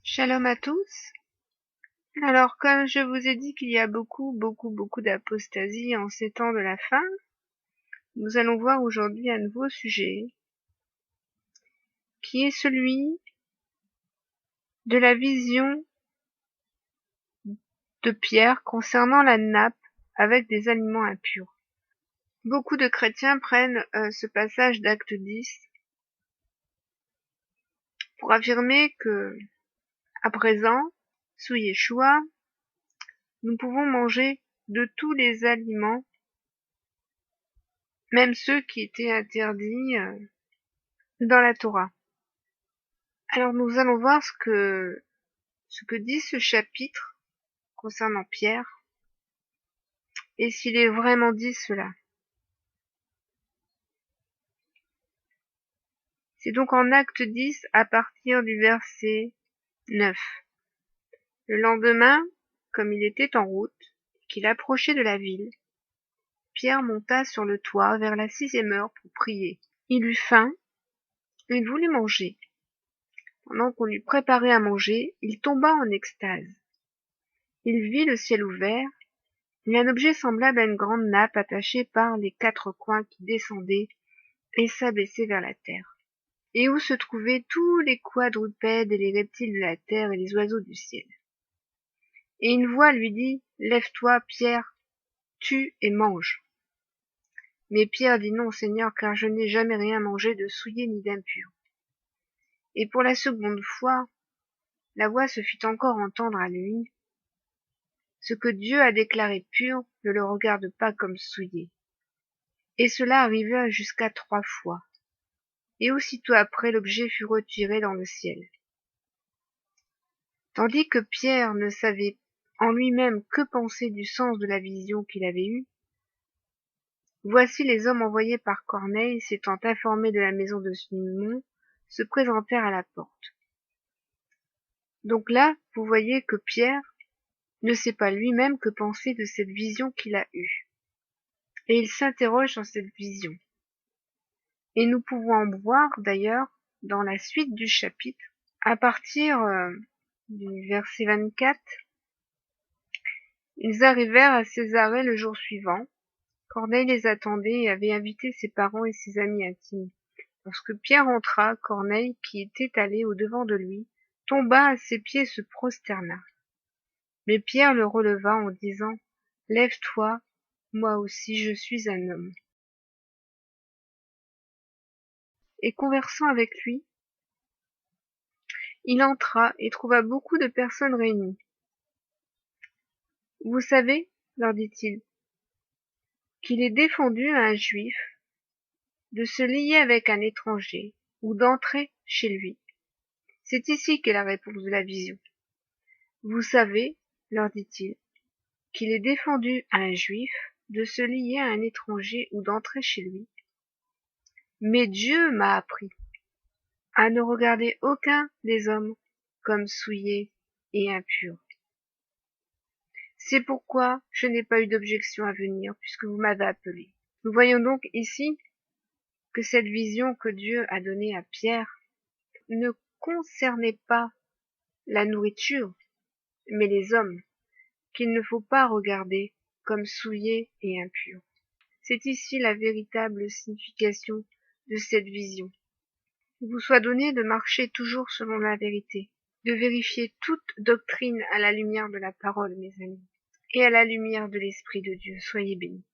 Shalom à tous. Alors, comme je vous ai dit qu'il y a beaucoup d'apostasie en ces temps de la fin, nous allons voir aujourd'hui un nouveau sujet, qui est celui de la vision de Pierre concernant la nappe avec des aliments impurs. Beaucoup de chrétiens prennent ce passage d'Acte 10 pour affirmer que, à présent, sous Yeshua, nous pouvons manger de tous les aliments, même ceux qui étaient interdits dans la Torah. Alors nous allons voir ce que dit ce chapitre concernant Pierre et s'il est vraiment dit cela. C'est donc en Acte 10 à partir du verset 9. Le lendemain, comme il était en route et qu'il approchait de la ville, Pierre monta sur le toit vers la 6e heure pour prier. Il eut faim, et il voulut manger. Pendant qu'on lui préparait à manger, il tomba en extase. Il vit le ciel ouvert et un objet semblable à une grande nappe attachée par les 4 coins qui descendait et s'abaissait vers la terre, et où se trouvaient tous les quadrupèdes et les reptiles de la terre et les oiseaux du ciel. Et une voix lui dit, « Lève-toi, Pierre, tue et mange. » Mais Pierre dit, « Non, Seigneur, car je n'ai jamais rien mangé de souillé ni d'impur. » Et pour la seconde fois, la voix se fit encore entendre à lui, « Ce que Dieu a déclaré pur, ne le regarde pas comme souillé. » Et cela arriva jusqu'à 3 fois. Et aussitôt après, l'objet fut retiré dans le ciel. Tandis que Pierre ne savait en lui-même que penser du sens de la vision qu'il avait eue, voici les hommes envoyés par Corneille, s'étant informés de la maison de Simon, se présentèrent à la porte. Donc là, vous voyez que Pierre ne sait pas lui-même que penser de cette vision qu'il a eue. Et il s'interroge sur cette vision. Et nous pouvons en voir d'ailleurs dans la suite du chapitre, à partir du verset 24. Ils arrivèrent à Césarée le jour suivant. Corneille les attendait et avait invité ses parents et ses amis intimes. Lorsque Pierre entra, Corneille, qui était allé au-devant de lui, tomba à ses pieds et se prosterna. Mais Pierre le releva en disant, « Lève-toi, moi aussi je suis un homme. » Et conversant avec lui, il entra et trouva beaucoup de personnes réunies. « Vous savez, leur dit-il, qu'il est défendu à un juif de se lier avec un étranger ou d'entrer chez lui. C'est ici qu'est la réponse de la vision. Vous savez, leur dit-il, qu'il est défendu à un juif de se lier à un étranger ou d'entrer chez lui. Mais Dieu m'a appris à ne regarder aucun des hommes comme souillé et impur. C'est pourquoi je n'ai pas eu d'objection à venir, puisque vous m'avez appelé. » Nous voyons donc ici que cette vision que Dieu a donnée à Pierre ne concernait pas la nourriture, mais les hommes, qu'il ne faut pas regarder comme souillés et impurs. C'est ici la véritable signification de cette vision. Il vous soit donné de marcher toujours selon la vérité, de vérifier toute doctrine à la lumière de la parole, mes amis, et à la lumière de l'Esprit de Dieu. Soyez bénis.